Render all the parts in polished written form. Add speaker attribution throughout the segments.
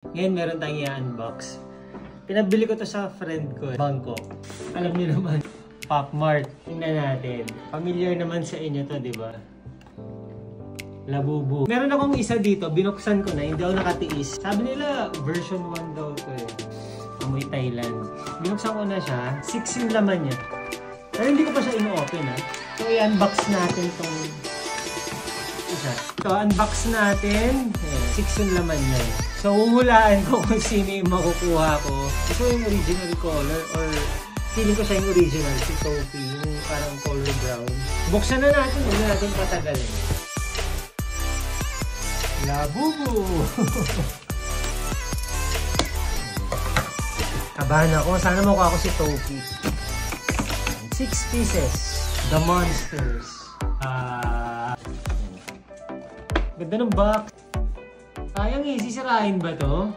Speaker 1: Ngayon meron tayong i-unbox. Pinabili ko to sa friend ko, Bangkok. Alam niyo naman, Pop Mart. Tingnan natin. Familiar naman sa inyo to, di ba? Labubu. Meron akong isa dito, binuksan ko na, hindi ako nakatiis. Sabi nila, version 1 daw to eh. Amoy Thailand. Binuksan ko na siya, 6 yung laman niya. Pero hindi ko pa siya ino-open ha. So i-unbox natin itong isa. So unbox natin, 6 yung laman niya. So huhulaan ko kung sino yung makukuha ko. Ito yung original color or feeling ko siya yung original, si Sophie, yung parang color brown. Buksan na natin, huwag na natin patagalin. Labubu! Kabahan ako. Sana mukha ako si Sophie. 6 pieces. The Monsters. Ganda ng box. Sayang eh. Sisirain ba to?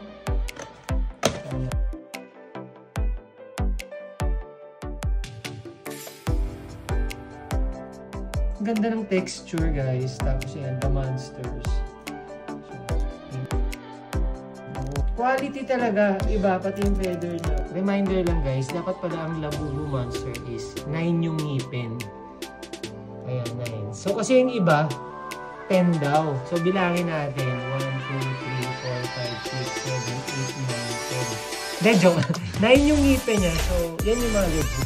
Speaker 1: Ganda ng texture guys. Tapos yan, The Monsters. Quality talaga, iba, pati yung feather niya. Reminder lang guys, dapat pala ang Labubu Monster is 9 yung ngipin. Ayan, 9. So kasi yung iba, 10 daw. So bilangin natin, 1, 2, 3, 4, 5, 6, 7, 8, 9, 10. Hindi, joke. 9 yung ngipin niya, so yan yung mga legit.